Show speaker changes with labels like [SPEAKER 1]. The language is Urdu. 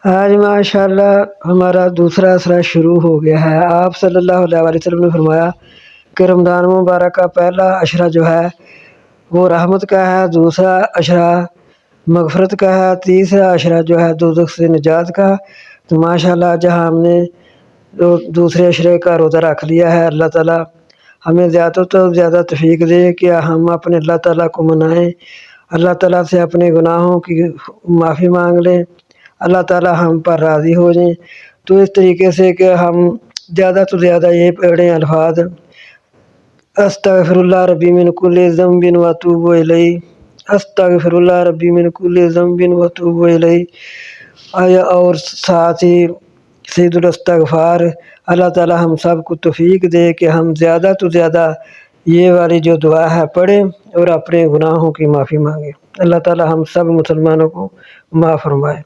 [SPEAKER 1] آج ماشاءاللہ ہمارا دوسرا اسرا شروع ہو گیا ہے۔ آپ صلی اللہ علیہ وسلم نے فرمایا کہ رمضان مبارک کا پہلا عشرہ جو ہے وہ رحمت کا ہے، دوسرا عشرہ مغفرت کا ہے، تیسرا عشرہ جو ہے دوزخ سے نجات کا۔ تو ماشاءاللہ جہاں ہم نے دوسرے عشرے کا روزہ رکھ لیا ہے، اللہ تعالیٰ ہمیں زیادہ تو زیادہ توفیق دے کہ ہم اپنے اللہ تعالیٰ کو منائیں، اللہ تعالیٰ سے اپنے گناہوں کی معافی مانگ لیں، اللہ تعالیٰ ہم پر راضی ہو جائیں۔ تو اس طریقے سے کہ ہم زیادہ تو زیادہ یہ پڑھیں الفاظ: استغفر اللہ ربی من کل ذنب واتوب الیہ، استغفر اللہ ربی من کل ذنب واتوب الیہ، اور ساتھ ہی سید الاستغفار۔ اللہ تعالیٰ ہم سب کو توفیق دے کہ ہم زیادہ تو زیادہ یہ والی جو دعا ہے پڑھیں اور اپنے گناہوں کی معافی مانگیں۔ اللہ تعالیٰ ہم سب مسلمانوں کو معاف فرمائے۔